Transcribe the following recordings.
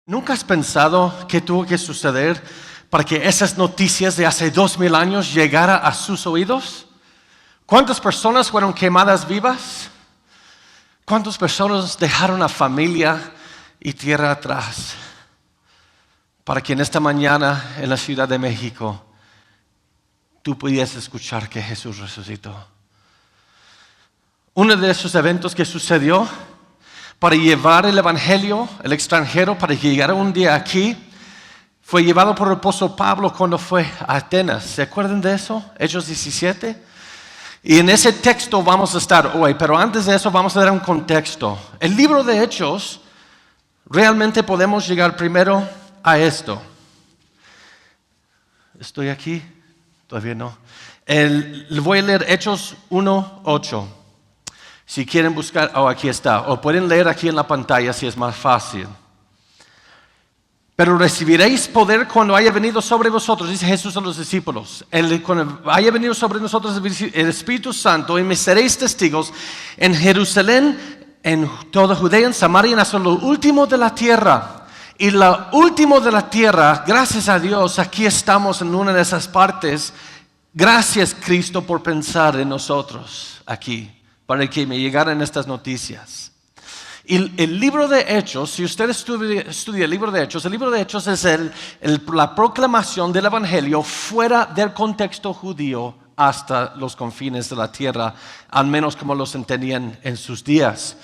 ¿Nunca has pensado qué tuvo que suceder para que esas noticias de hace 2000 años llegara a sus oídos? ¿Cuántas personas fueron quemadas vivas? ¿Cuántas personas dejaron a familia y tierra atrás? Para que en esta mañana en la Ciudad de México tú pudieras escuchar que Jesús resucitó. Uno de esos eventos que sucedió para llevar el evangelio al extranjero, para que llegara un día aquí, fue llevado por el apóstol Pablo cuando fue a Atenas. ¿Se acuerdan de eso? Hechos 17. Y en ese texto vamos a estar hoy, pero antes de eso vamos a dar un contexto. El libro de Hechos, realmente podemos llegar primero a esto. ¿Estoy aquí? Todavía no. Voy a leer Hechos 1:8. Si quieren buscar, aquí está. O pueden leer aquí en la pantalla si es más fácil. Pero recibiréis poder cuando haya venido sobre vosotros, dice Jesús a los discípulos. Cuando haya venido sobre nosotros el Espíritu Santo, y me seréis testigos en Jerusalén, en toda Judea, en Samaria, y hasta lo último de la tierra. Y lo último de la tierra, gracias a Dios, aquí estamos en una de esas partes. Gracias, Cristo, por pensar en nosotros aquí, para que me llegaran estas noticias. Y el libro de Hechos, si usted estudia el libro de Hechos es la proclamación del evangelio fuera del contexto judío hasta los confines de la tierra, al menos como los entendían en sus días.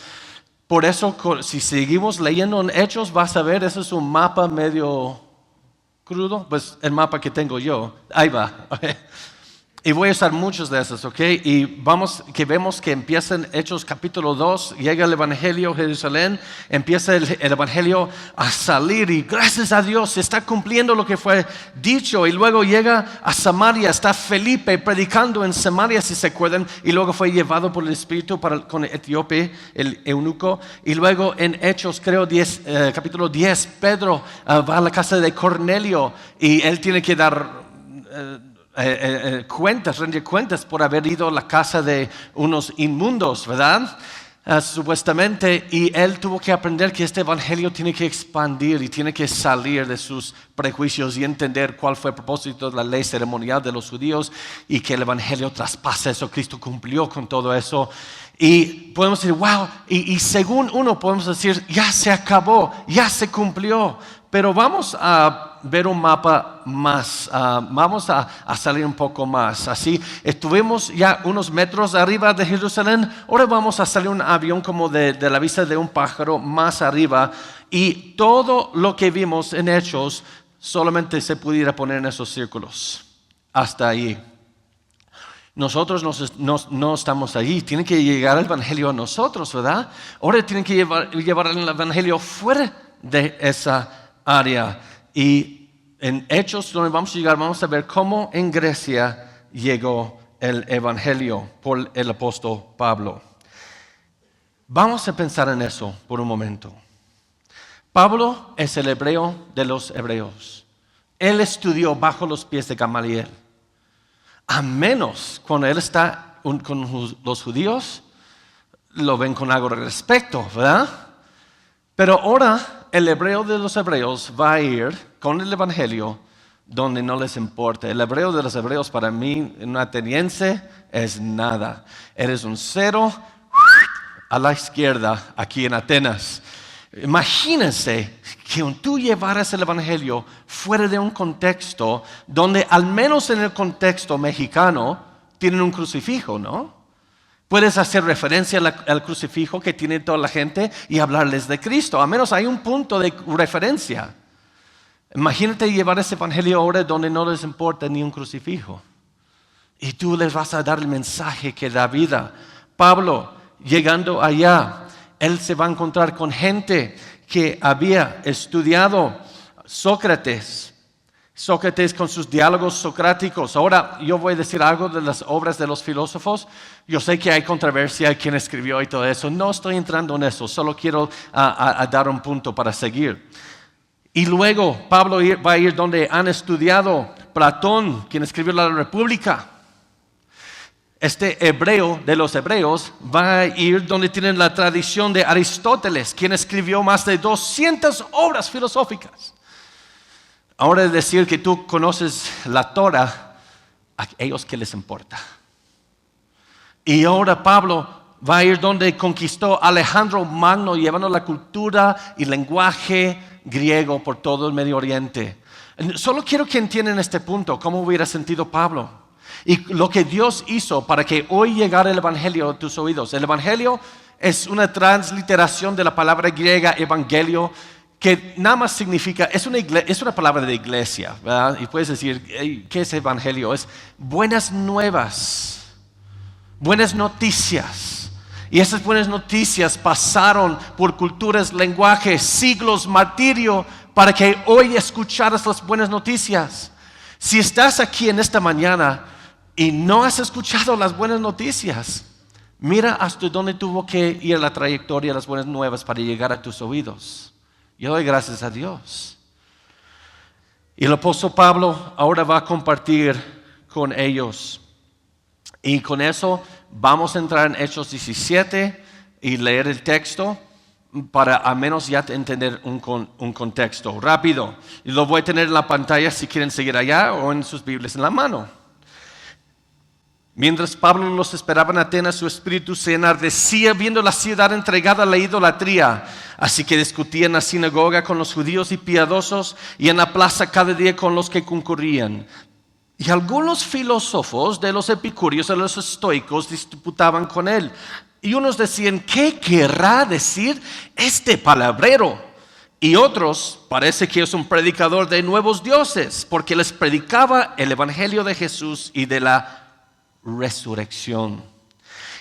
Por eso, si seguimos leyendo en Hechos, vas a ver, ese es un mapa medio crudo, pues el mapa que tengo yo, ahí va. Y voy a usar muchos de esos, ¿ok? Y vemos que empieza en Hechos capítulo 2, llega el Evangelio a Jerusalén, empieza el Evangelio a salir y gracias a Dios se está cumpliendo lo que fue dicho. Y luego llega a Samaria, está Felipe predicando en Samaria, si se acuerdan, y luego fue llevado por el Espíritu con Etíope, el eunuco. Y luego en Hechos, creo, capítulo 10, Pedro va a la casa de Cornelio y él tiene que dar... rende cuentas por haber ido a la casa de unos inmundos, ¿verdad? Supuestamente, y él tuvo que aprender que este evangelio tiene que expandir y tiene que salir de sus prejuicios y entender cuál fue el propósito de la ley ceremonial de los judíos y que el evangelio traspasa eso. Cristo cumplió con todo eso. Y podemos decir, wow, y según uno podemos decir, ya se acabó, ya se cumplió. Pero vamos a ver un mapa más, vamos a salir un poco más. Así, estuvimos ya unos metros arriba de Jerusalén, ahora vamos a salir un avión como de la vista de un pájaro más arriba. Y todo lo que vimos en Hechos solamente se pudiera poner en esos círculos, hasta ahí. Nosotros no estamos allí, tiene que llegar el evangelio a nosotros, ¿verdad? Ahora tienen que llevar el evangelio fuera de esa área. Y en Hechos, donde vamos a llegar, vamos a ver cómo en Grecia llegó el evangelio por el apóstol Pablo. Vamos a pensar en eso por un momento. Pablo es el hebreo de los hebreos. Él estudió bajo los pies de Gamaliel. A menos cuando él está con los judíos, lo ven con algo de respeto, ¿verdad? Pero ahora el hebreo de los hebreos va a ir con el evangelio donde no les importa. El hebreo de los hebreos para mí, un ateniense, es nada. Eres un cero a la izquierda aquí en Atenas. Imagínense que tú llevaras el evangelio fuera de un contexto donde, al menos en el contexto mexicano, tienen un crucifijo, ¿no? Puedes hacer referencia al crucifijo que tiene toda la gente y hablarles de Cristo. Al menos hay un punto de referencia. Imagínate llevar ese evangelio ahora donde no les importa ni un crucifijo. Y tú les vas a dar el mensaje que da vida. Pablo, llegando allá, él se va a encontrar con gente que había estudiado Sócrates con sus diálogos socráticos. Ahora yo voy a decir algo de las obras de los filósofos. Yo sé que hay controversia, quién escribió y todo eso. No estoy entrando en eso, solo quiero dar un punto para seguir. Y luego Pablo va a ir donde han estudiado Platón, quien escribió la República. Este hebreo de los hebreos va a ir donde tienen la tradición de Aristóteles, quien escribió más de 200 obras filosóficas. Ahora de decir que tú conoces la Torah, a ellos qué les importa. Y ahora Pablo va a ir donde conquistó Alejandro Magno, llevando la cultura y lenguaje griego por todo el Medio Oriente. Solo quiero que entiendan este punto, cómo hubiera sentido Pablo. Y lo que Dios hizo para que hoy llegara el Evangelio a tus oídos. El Evangelio es una transliteración de la palabra griega evangelio, que nada más significa, es una palabra de iglesia, ¿verdad? Y puedes decir, ¿qué es evangelio? Es buenas nuevas, buenas noticias. Y esas buenas noticias pasaron por culturas, lenguajes, siglos, martirio, para que hoy escucharas las buenas noticias. Si estás aquí en esta mañana y no has escuchado las buenas noticias, mira hasta dónde tuvo que ir la trayectoria de las buenas nuevas para llegar a tus oídos. Yo doy gracias a Dios. Y el apóstol Pablo ahora va a compartir con ellos. Y con eso vamos a entrar en Hechos 17 y leer el texto para al menos ya entender un contexto rápido. Y lo voy a tener en la pantalla si quieren seguir allá o en sus Biblias en la mano. Mientras Pablo los esperaba en Atenas, su espíritu se enardecía viendo la ciudad entregada a la idolatría. Así que discutía en la sinagoga con los judíos y piadosos y en la plaza cada día con los que concurrían. Y algunos filósofos de los epicúreos, de los estoicos, disputaban con él. Y unos decían, ¿qué querrá decir este palabrero? Y otros, parece que es un predicador de nuevos dioses, porque les predicaba el evangelio de Jesús y de la resurrección.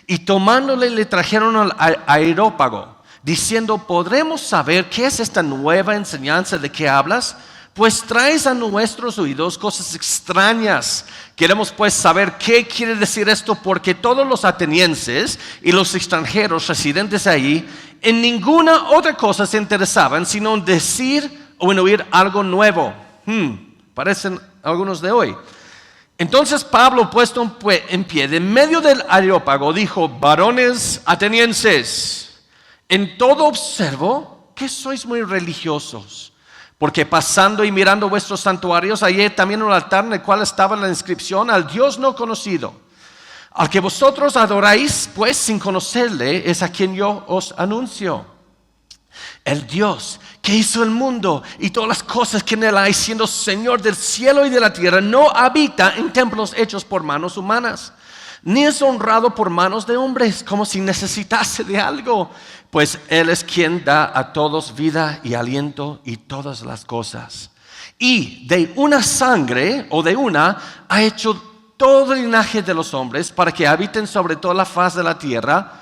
Y tomándole le trajeron al Areópago, diciendo, ¿podremos saber qué es esta nueva enseñanza de que hablas? Pues traes a nuestros oídos cosas extrañas. Queremos pues saber qué quiere decir esto, porque todos los atenienses y los extranjeros residentes allí en ninguna otra cosa se interesaban sino en decir o en oír algo nuevo. Parecen algunos de hoy. Entonces Pablo, puesto en pie de medio del Areópago, dijo, varones atenienses, en todo observo que sois muy religiosos, porque pasando y mirando vuestros santuarios, hallé también un altar en el cual estaba la inscripción al Dios no conocido. Al que vosotros adoráis, pues sin conocerle, es a quien yo os anuncio. El Dios que hizo el mundo y todas las cosas que en él hay, siendo Señor del cielo y de la tierra, no habita en templos hechos por manos humanas, ni es honrado por manos de hombres, como si necesitase de algo, pues Él es quien da a todos vida y aliento y todas las cosas. Y de una sangre o de una ha hecho todo el linaje de los hombres para que habiten sobre toda la faz de la tierra,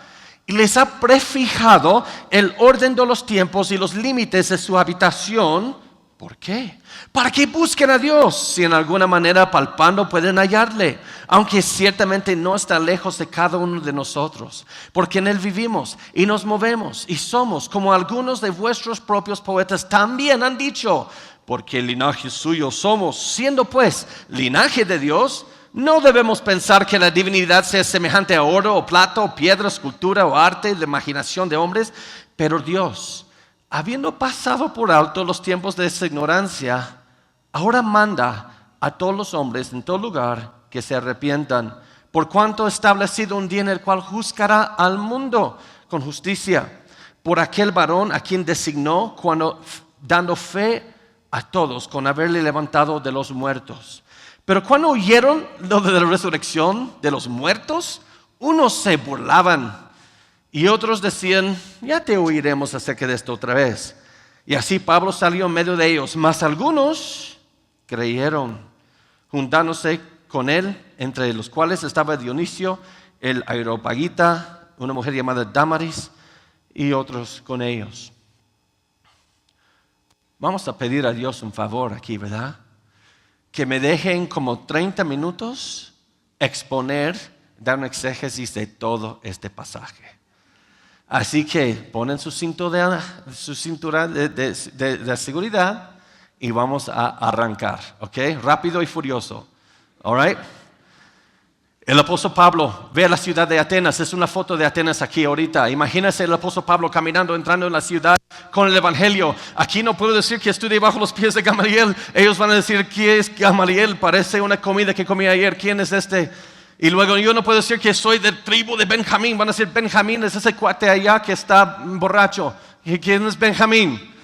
y les ha prefijado el orden de los tiempos y los límites de su habitación. ¿Por qué? Para que busquen a Dios, si en alguna manera palpando pueden hallarle, aunque ciertamente no está lejos de cada uno de nosotros, porque en Él vivimos y nos movemos y somos, como algunos de vuestros propios poetas también han dicho, porque el linaje suyo somos. Siendo pues linaje de Dios, no debemos pensar que la divinidad sea semejante a oro o plata o piedra, escultura o arte de imaginación de hombres, pero Dios, habiendo pasado por alto los tiempos de esa ignorancia, ahora manda a todos los hombres en todo lugar que se arrepientan, por cuanto ha establecido un día en el cual juzgará al mundo con justicia, por aquel varón a quien designó, cuando dando fe a todos con haberle levantado de los muertos. Pero cuando oyeron lo de la resurrección de los muertos, unos se burlaban y otros decían, ya te oiremos acerca de esto otra vez. Y así Pablo salió en medio de ellos, mas algunos creyeron, juntándose con él, entre los cuales estaba Dionisio, el Areopagita, una mujer llamada Dámaris, y otros con ellos. Vamos a pedir a Dios un favor aquí, ¿verdad? Que me dejen como 30 minutos exponer, dar un exégesis de todo este pasaje. Así que ponen su cintura de seguridad y vamos a arrancar, ¿ok? Rápido y furioso, all right? El apóstol Pablo ve la ciudad de Atenas. Es una foto de Atenas aquí ahorita. Imagínense el apóstol Pablo caminando, entrando en la ciudad con el evangelio. Aquí no puedo decir que estudié bajo los pies de Gamaliel. Ellos van a decir, ¿quién es Gamaliel? Parece una comida que comí ayer. ¿Quién es este? Y luego yo no puedo decir que soy del tribu de Benjamín. Van a decir, Benjamín es ese cuate allá que está borracho. ¿Y quién es Benjamín?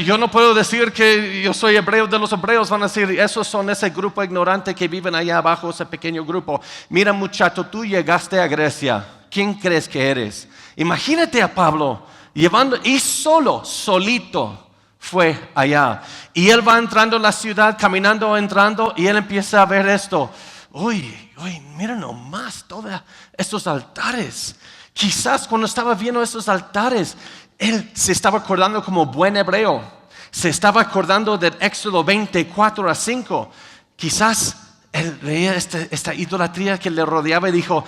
Yo no puedo decir que yo soy hebreo de los hebreos. Van a decir, esos son ese grupo ignorante que viven allá abajo, ese pequeño grupo. Mira, muchacho, tú llegaste a Grecia. ¿Quién crees que eres? Imagínate a Pablo llevando, y solito fue allá. Y él va entrando en la ciudad, caminando, entrando, y él empieza a ver esto. Uy, mira nomás todos estos altares. Quizás cuando estaba viendo estos altares, él se estaba acordando como buen hebreo. Se estaba acordando del Éxodo 24-5. Quizás él veía esta idolatría que le rodeaba y dijo,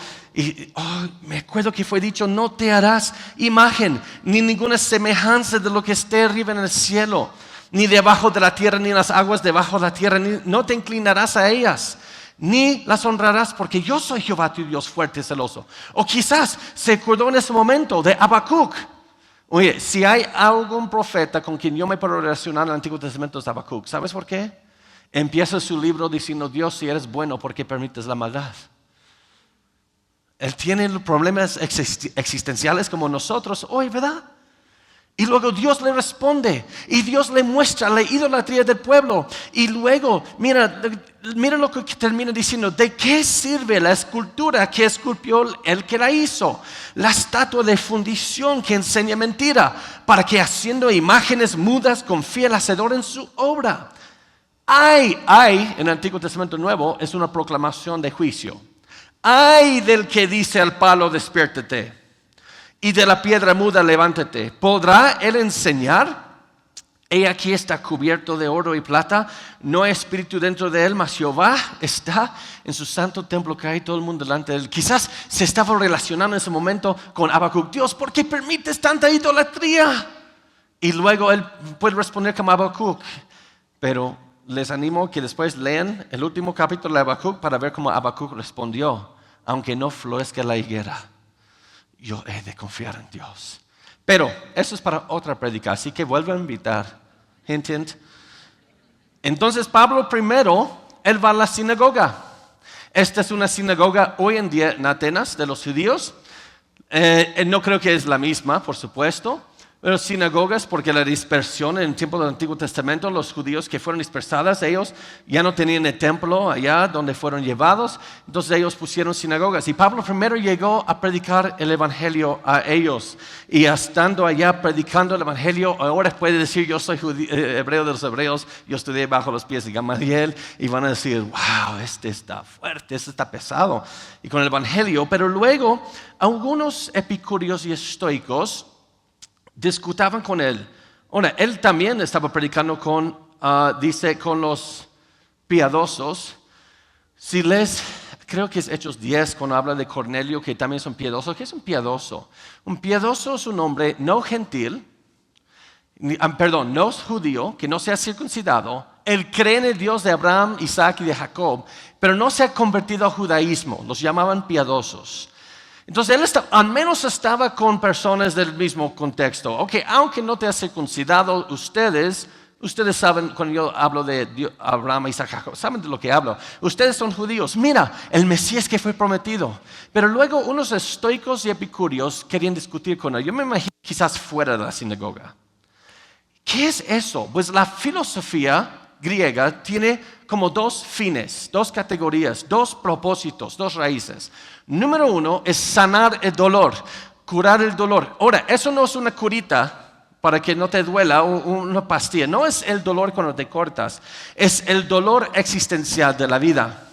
me acuerdo que fue dicho, no te harás imagen, ni ninguna semejanza de lo que esté arriba en el cielo, ni debajo de la tierra, ni en las aguas debajo de la tierra, no te inclinarás a ellas, ni las honrarás, porque yo soy Jehová tu Dios fuerte y celoso. O quizás se acordó en ese momento de Habacuc. Oye, si hay algún profeta con quien yo me puedo relacionar en el Antiguo Testamento es Habacuc. ¿Sabes por qué? Empieza su libro diciendo, Dios, si eres bueno, ¿por qué permites la maldad? Él tiene problemas existenciales como nosotros hoy, ¿verdad? Y luego Dios le responde y Dios le muestra la idolatría del pueblo. Y luego, mira lo que termina diciendo. ¿De qué sirve la escultura que esculpió el que la hizo? La estatua de fundición que enseña mentira, para que haciendo imágenes mudas confíe el hacedor en su obra. Hay en el Antiguo Testamento Nuevo es una proclamación de juicio. Ay del que dice al palo, despiértate, y de la piedra muda, levántate. ¿Podrá él enseñar? He aquí está cubierto de oro y plata, no hay espíritu dentro de él, mas Jehová está en su santo templo, que hay todo el mundo delante de él. Quizás se estaba relacionando en ese momento con Habacuc. Dios, ¿por qué permites tanta idolatría? Y luego él puede responder como Habacuc. Pero les animo que después lean el último capítulo de Habacuc para ver cómo Habacuc respondió. Aunque no florezca la higuera, yo he de confiar en Dios. Pero eso es para otra prédica, así que vuelvo a invitar. Hint, hint. Entonces Pablo primero, él va a la sinagoga. Esta es una sinagoga hoy en día en Atenas de los judíos. No creo que es la misma, por supuesto. Pero sinagogas, porque la dispersión en el tiempo del Antiguo Testamento, los judíos que fueron dispersados, ellos ya no tenían el templo allá donde fueron llevados, entonces ellos pusieron sinagogas. Y Pablo primero llegó a predicar el evangelio a ellos. Y estando allá predicando el evangelio, ahora puede decir, yo soy hebreo de los hebreos, yo estudié bajo los pies de Gamaliel, y van a decir, wow, este está fuerte, este está pesado. Y con el evangelio, pero luego algunos epicúreos y estoicos discutaban con él. Ahora, él también estaba predicando con los piadosos. Si lees, creo que es Hechos 10, cuando habla de Cornelio, que también son piadosos. ¿Qué es un piadoso? Un piadoso es un hombre no gentil, no es judío, que no se ha circuncidado. Él cree en el Dios de Abraham, Isaac y de Jacob, pero no se ha convertido al judaísmo. Los llamaban piadosos. Entonces él al menos estaba con personas del mismo contexto. Ok, aunque no te has circuncidado, ustedes saben, cuando yo hablo de Abraham, Isaac, Jacob, saben de lo que hablo. Ustedes son judíos. Mira, el Mesías que fue prometido. Pero luego unos estoicos y epicúreos querían discutir con él. Yo me imagino quizás fuera de la sinagoga. ¿Qué es eso? Pues la filosofía griega tiene como dos fines, dos categorías, dos propósitos, dos raíces. Número uno es sanar el dolor, curar el dolor. Ahora, eso no es una curita para que no te duela una pastilla. No es el dolor cuando te cortas, es el dolor existencial de la vida.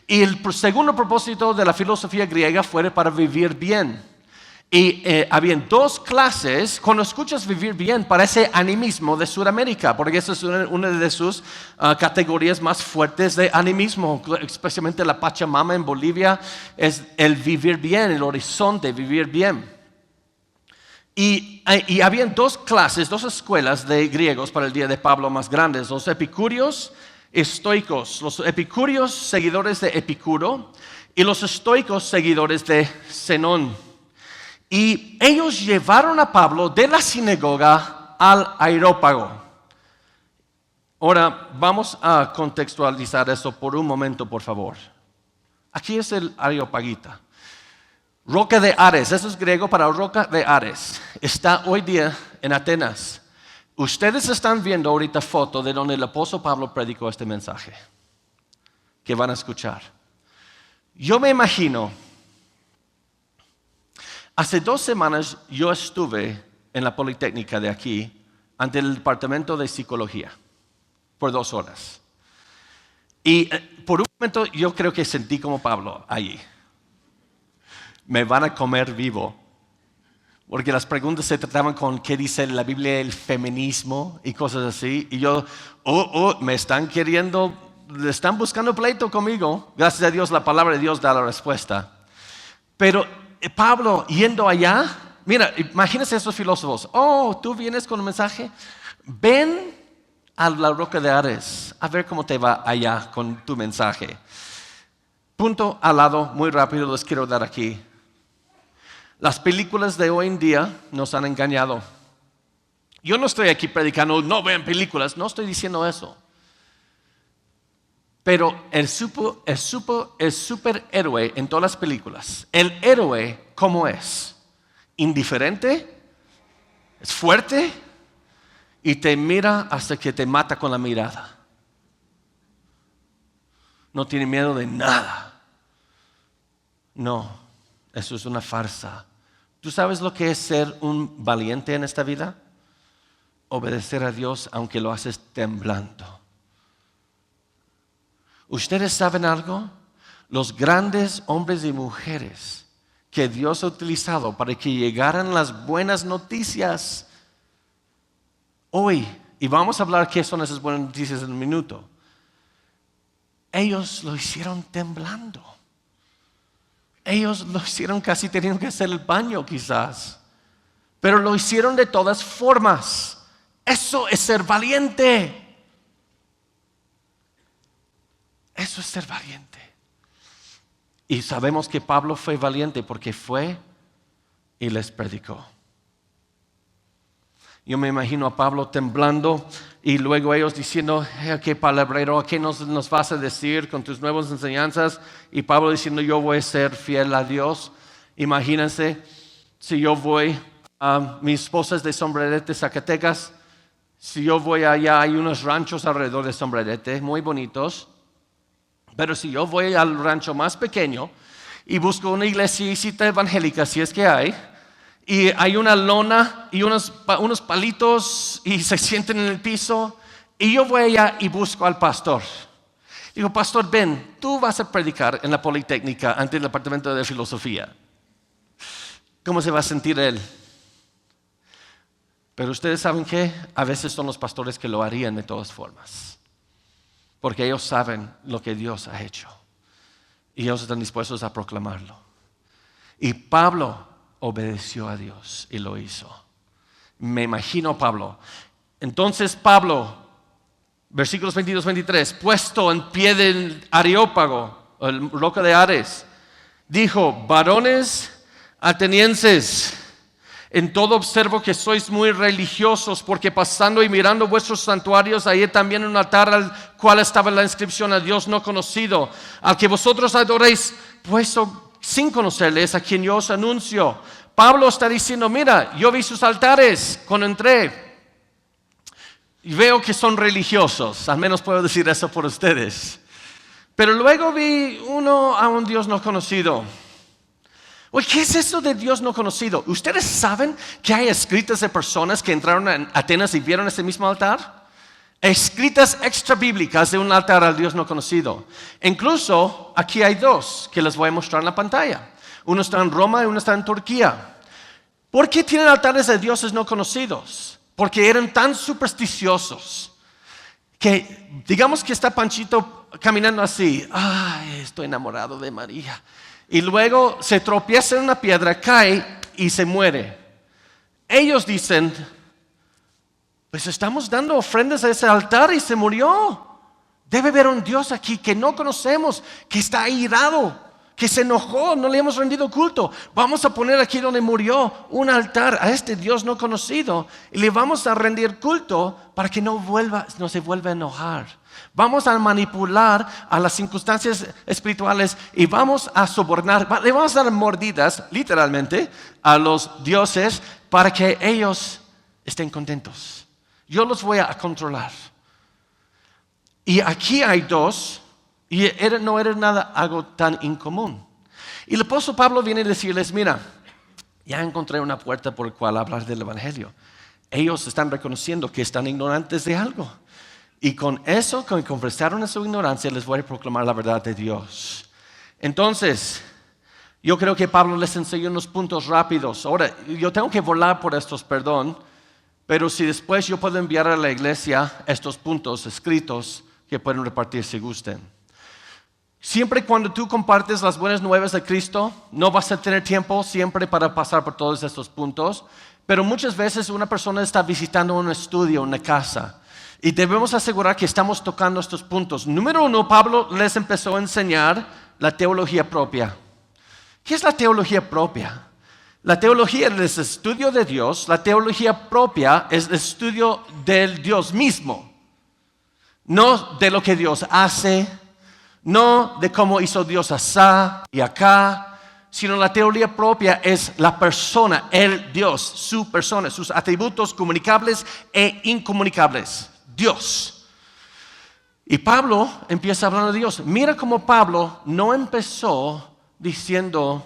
Y el segundo propósito de la filosofía griega fue para vivir bien. Y habían dos clases. Cuando escuchas vivir bien, parece animismo de Sudamérica, porque esa es una de sus categorías más fuertes de animismo, especialmente la Pachamama en Bolivia, es el vivir bien, el horizonte, vivir bien. Y habían dos clases, dos escuelas de griegos para el día de Pablo más grandes, los epicúreos, estoicos. Los epicúreos, seguidores de Epicuro, y los estoicos seguidores de Zenón. Y ellos llevaron a Pablo de la sinagoga al Areópago. Ahora vamos a contextualizar eso por un momento, por favor. Aquí es el Areopagita. Roca de Ares, eso es griego para roca de Ares. Está hoy día en Atenas. Ustedes están viendo ahorita foto de donde el apóstol Pablo predicó este mensaje que van a escuchar. Yo me imagino, hace 2 semanas yo estuve en la Politécnica de aquí, ante el departamento de psicología, por 2 horas. Y por un momento yo creo que sentí como Pablo allí. Me van a comer vivo. Porque las preguntas se trataban con qué dice la Biblia, el feminismo y cosas así. Y yo, me están están buscando pleito conmigo. Gracias a Dios la palabra de Dios da la respuesta. Pero Pablo yendo allá, mira, imagínense esos filósofos. Tú vienes con un mensaje. Ven a la roca de Ares, a ver cómo te va allá con tu mensaje. Punto al lado, muy rápido les quiero dar aquí. Las películas de hoy en día nos han engañado. Yo no estoy aquí predicando, no vean películas, no estoy diciendo eso. Pero el superhéroe en todas las películas, el héroe, ¿cómo es? Indiferente, es fuerte y te mira hasta que te mata con la mirada. No tiene miedo de nada. No. Eso es una farsa. ¿Tú sabes lo que es ser un valiente en esta vida? Obedecer a Dios aunque lo haces temblando. ¿Ustedes saben algo? Los grandes hombres y mujeres que Dios ha utilizado para que llegaran las buenas noticias hoy, y vamos a hablar qué son esas buenas noticias en un minuto, ellos lo hicieron temblando. Ellos lo hicieron casi teniendo que hacer el baño quizás. Pero lo hicieron de todas formas. Eso es ser valiente. Eso es ser valiente. Y sabemos que Pablo fue valiente porque fue y les predicó. Yo me imagino a Pablo temblando y luego ellos diciendo, qué palabrero, ¿qué nos vas a decir con tus nuevas enseñanzas? Y Pablo diciendo, yo voy a ser fiel a Dios. Imagínense, si yo voy a mi esposa es de Sombrerete, Zacatecas, si yo voy allá, hay unos ranchos alrededor de Sombrerete, muy bonitos, pero si yo voy al rancho más pequeño y busco una iglesita evangélica, si es que hay, y hay una lona y unos palitos y se sienten en el piso, y yo voy allá y busco al pastor. Digo, pastor, ven, tú vas a predicar en la Politécnica ante el departamento de filosofía. ¿Cómo se va a sentir él? Pero ustedes saben que a veces son los pastores que lo harían de todas formas, porque ellos saben lo que Dios ha hecho y ellos están dispuestos a proclamarlo. Y Pablo obedeció a Dios y lo hizo. Me imagino a Pablo. Entonces Pablo, versículos 22-23, puesto en pie del Areópago, el roca de Ares, dijo, varones atenienses, en todo observo que sois muy religiosos, porque pasando y mirando vuestros santuarios, hallé también un altar al cual estaba la inscripción a Dios no conocido, al que vosotros adoréis, puesto sin conocerles, a quien yo os anuncio. Pablo está diciendo, mira, yo vi sus altares cuando entré y veo que son religiosos, al menos puedo decir eso por ustedes. Pero luego vi uno a un Dios no conocido. Oye, ¿qué es eso de Dios no conocido? ¿Ustedes saben que hay escritas de personas que entraron a Atenas y vieron ese mismo altar? Escritas extra bíblicas de un altar al Dios no conocido. Incluso aquí hay 2 que les voy a mostrar en la pantalla. Uno está en Roma y uno está en Turquía. ¿Por qué tienen altares de dioses no conocidos? Porque eran tan supersticiosos que digamos que está Panchito caminando así. Ay, estoy enamorado de María. Y luego se tropieza en una piedra, cae y se muere. Ellos dicen, pues estamos dando ofrendas a ese altar y se murió. Debe haber un Dios aquí que no conocemos, que está airado. que se enojó, no le hemos rendido culto. Vamos a poner aquí donde murió un altar a este Dios no conocido y le vamos a rendir culto para que no se vuelva a enojar. Vamos a manipular a las circunstancias espirituales y vamos a sobornar, le vamos a dar mordidas, literalmente, a los dioses para que ellos estén contentos. Yo los voy a controlar. Y aquí hay dos, y no era nada algo tan incomún. Y el apóstol Pablo viene a decirles, mira, ya encontré una puerta por la cual hablar del evangelio. Ellos están reconociendo que están ignorantes de algo. Y con eso, con confesaron a su ignorancia, les voy a proclamar la verdad de Dios. Entonces, yo creo que Pablo les enseñó unos puntos rápidos. Ahora, yo tengo que volar por estos, perdón, pero si después yo puedo enviar a la iglesia estos puntos escritos que pueden repartir si gusten. Siempre cuando tú compartes las buenas nuevas de Cristo, no vas a tener tiempo siempre para pasar por todos estos puntos, pero muchas veces una persona está visitando un estudio, una casa, y debemos asegurar que estamos tocando estos puntos. Número 1, Pablo les empezó a enseñar la teología propia. ¿Qué es la teología propia? La teología es el estudio de Dios, la teología propia es el estudio del Dios mismo. No de lo que Dios hace, no de cómo hizo Dios asá y acá, sino la teoría propia es la persona, el Dios, su persona, sus atributos comunicables e incomunicables. Dios. Y Pablo empieza hablando de Dios. Mira cómo Pablo no empezó diciendo,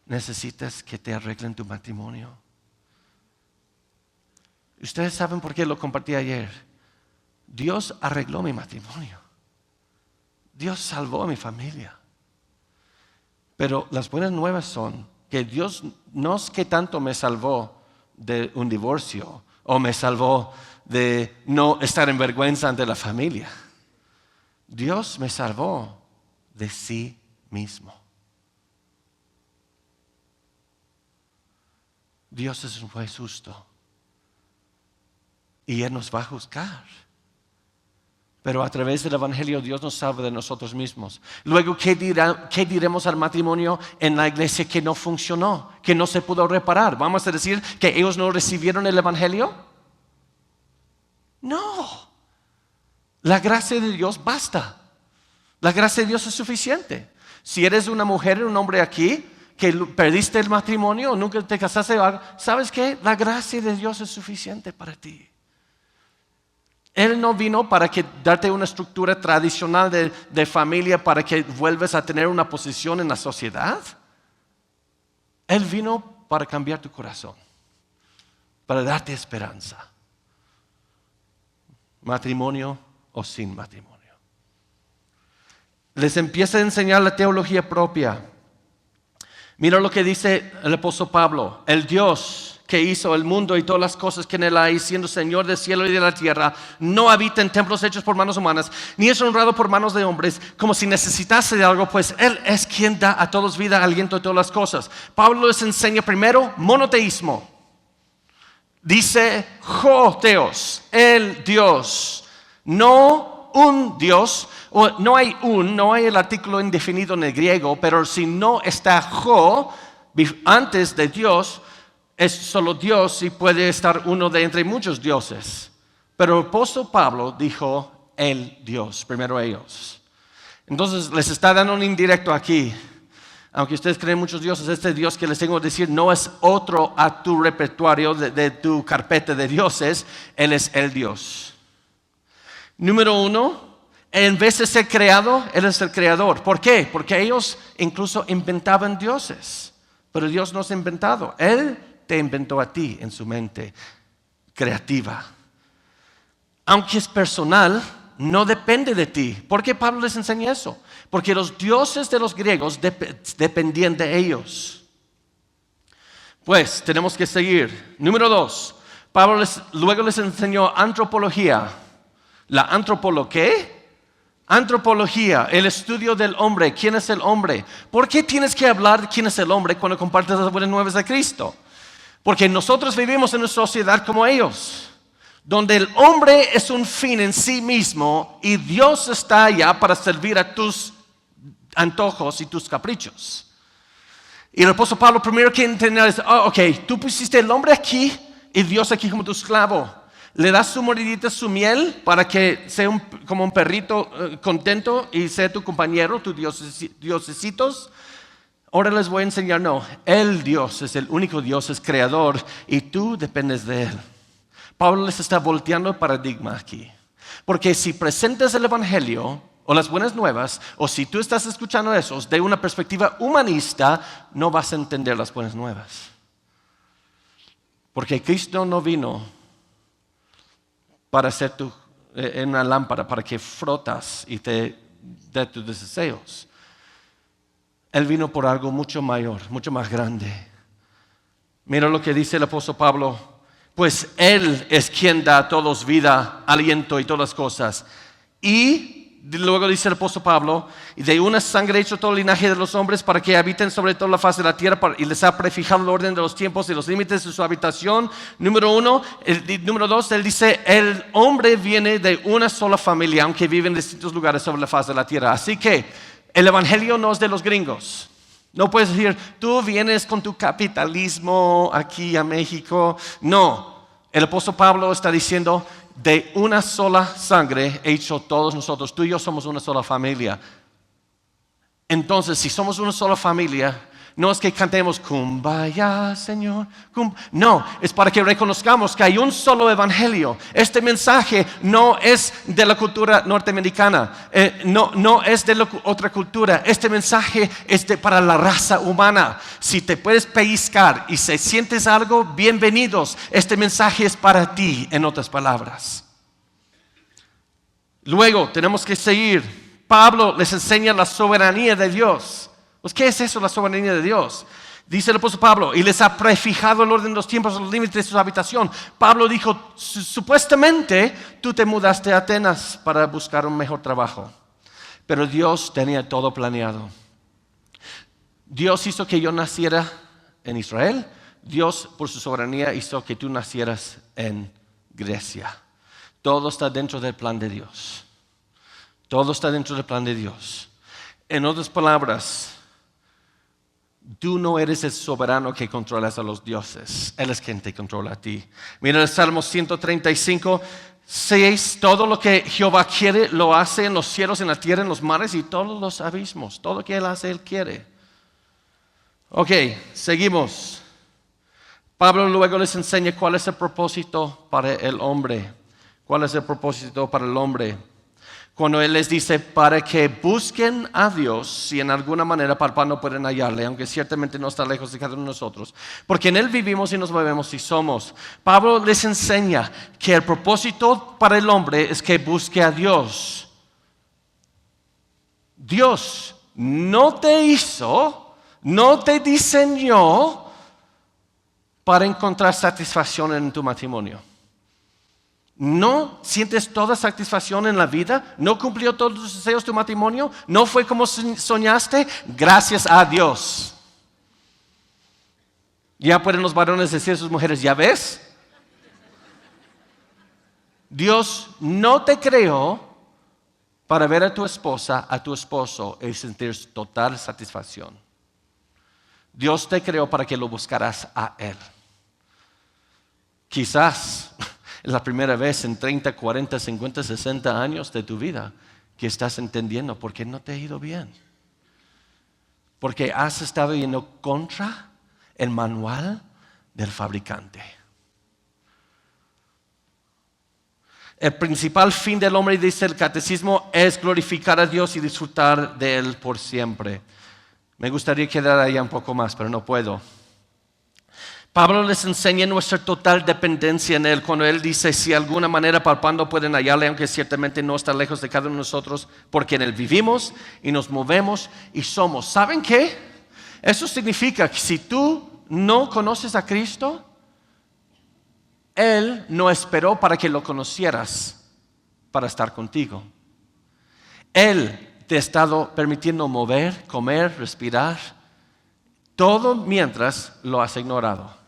necesitas que te arreglen tu matrimonio. Ustedes saben por qué lo compartí ayer. Dios arregló mi matrimonio. Dios salvó a mi familia. Pero las buenas nuevas son que Dios no es que tanto me salvó de un divorcio o me salvó de no estar en vergüenza ante la familia. Dios me salvó de sí mismo. Dios es un juez justo y Él nos va a juzgar. Pero a través del evangelio Dios nos salva de nosotros mismos. Luego, ¿qué diremos al matrimonio en la iglesia que no funcionó, que no se pudo reparar? ¿Vamos a decir que ellos no recibieron el evangelio? No. La gracia de Dios basta. La gracia de Dios es suficiente. Si eres una mujer o un hombre aquí que perdiste el matrimonio o nunca te casaste, ¿sabes qué? La gracia de Dios es suficiente para ti. Él no vino para darte una estructura tradicional de familia para que vuelvas a tener una posición en la sociedad. Él vino para cambiar tu corazón, para darte esperanza. Matrimonio o sin matrimonio. Les empieza a enseñar la teología propia. Mira lo que dice el apóstol Pablo. El Dios que hizo el mundo y todas las cosas que en él hay, siendo Señor del cielo y de la tierra, no habita en templos hechos por manos humanas, ni es honrado por manos de hombres, como si necesitase de algo, pues Él es quien da a todos vida, aliento de todas las cosas. Pablo les enseña primero monoteísmo. Dice Joteos, el Dios, no un Dios, o no hay el artículo indefinido en el griego, pero si no está Jo antes de Dios, es solo Dios y puede estar uno de entre muchos dioses. Pero el apóstol Pablo dijo el Dios, primero ellos. Entonces les está dando un indirecto aquí. Aunque ustedes creen muchos dioses, este Dios que les tengo que decir no es otro a tu repertorio de tu carpeta de dioses. Él es el Dios. Número 1, en vez de ser creado, Él es el creador. ¿Por qué? Porque ellos incluso inventaban dioses. Pero Dios no es inventado. Él te inventó a ti en su mente creativa. Aunque es personal, no depende de ti. ¿Por qué Pablo les enseña eso? Porque los dioses de los griegos dependían de ellos. Pues tenemos que seguir. Número 2, Pablo luego les enseñó antropología. ¿La ¿qué? Antropología, el estudio del hombre. ¿Quién es el hombre? ¿Por qué tienes que hablar de quién es el hombre cuando compartes las buenas nuevas de Cristo? Porque nosotros vivimos en una sociedad como ellos, donde el hombre es un fin en sí mismo y Dios está allá para servir a tus antojos y tus caprichos. Y el apóstol Pablo primero que entender es, ok, tú pusiste el hombre aquí y Dios aquí como tu esclavo. Le das su mordidita, su miel, para que sea como un perrito contento y sea tu compañero, tus diosesitos. Ahora les voy a enseñar, no, el Dios es el único Dios, es creador y tú dependes de Él. Pablo les está volteando el paradigma aquí. Porque si presentas el Evangelio o las buenas nuevas, o si tú estás escuchando eso de una perspectiva humanista, no vas a entender las buenas nuevas. Porque Cristo no vino para ser en una lámpara, para que frotas y te dé tus deseos. Él vino por algo mucho mayor, mucho más grande. Mira lo que dice el apóstol Pablo. Pues Él es quien da a todos vida, aliento y todas las cosas. Y luego dice el apóstol Pablo, y de una sangre hecho todo el linaje de los hombres para que habiten sobre toda la faz de la tierra y les ha prefijado el orden de los tiempos y los límites de su habitación. Número 1. Número 2, él dice, el hombre viene de una sola familia, aunque vive en distintos lugares sobre la faz de la tierra. Así que el evangelio no es de los gringos. No puedes decir, tú vienes con tu capitalismo aquí a México. No, el apóstol Pablo está diciendo, de una sola sangre hecho todos nosotros. Tú y yo somos una sola familia. Entonces, si somos una sola familia, no es que cantemos Kumbaya, Señor. No, es para que reconozcamos que hay un solo evangelio. Este mensaje no es de la cultura norteamericana, no es de otra cultura. Este mensaje es para la raza humana. Si te puedes pellizcar y si sientes algo, bienvenidos. Este mensaje es para ti, en otras palabras. Luego tenemos que seguir. Pablo les enseña la soberanía de Dios. Pues, ¿qué es eso, la soberanía de Dios? Dice el apóstol Pablo, y les ha prefijado el orden de los tiempos, los límites de su habitación. Pablo dijo, supuestamente tú te mudaste a Atenas para buscar un mejor trabajo. Pero Dios tenía todo planeado. Dios hizo que yo naciera en Israel. Dios, por su soberanía, hizo que tú nacieras en Grecia. Todo está dentro del plan de Dios. Todo está dentro del plan de Dios. En otras palabras, tú no eres el soberano que controlas a los dioses. Él es quien te controla a ti. Mira el Salmo 135, 6. Todo lo que Jehová quiere lo hace en los cielos, en la tierra, en los mares y todos los abismos. Todo lo que Él hace, Él quiere. Ok, seguimos. Pablo luego les enseña cuál es el propósito para el hombre. ¿Cuál es el propósito para el hombre? Cuando Él les dice, para que busquen a Dios, si en alguna manera palpando pueden hallarle, aunque ciertamente no está lejos de cada uno de nosotros, porque en Él vivimos y nos movemos y somos. Pablo les enseña que el propósito para el hombre es que busque a Dios. Dios no te hizo, no te diseñó para encontrar satisfacción en tu matrimonio. ¿No sientes toda satisfacción en la vida? ¿No cumplió todos tus deseos tu matrimonio? ¿No fue como soñaste? Gracias a Dios. Ya pueden los varones decir a sus mujeres, ¿ya ves? Dios no te creó para ver a tu esposa, a tu esposo y sentir total satisfacción. Dios te creó para que lo buscaras a Él. Quizás es la primera vez en 30, 40, 50, 60 años de tu vida que estás entendiendo por qué no te ha ido bien. Porque has estado yendo contra el manual del fabricante. El principal fin del hombre, dice el catecismo, es glorificar a Dios y disfrutar de Él por siempre. Me gustaría quedar ahí un poco más, pero no puedo. Pablo les enseña nuestra total dependencia en Él cuando Él dice, si de alguna manera palpando pueden hallarle, aunque ciertamente no está lejos de cada uno de nosotros, porque en Él vivimos y nos movemos y somos. ¿Saben qué? Eso significa que si tú no conoces a Cristo, Él no esperó para que lo conocieras para estar contigo. Él te ha estado permitiendo mover, comer, respirar, todo mientras lo has ignorado.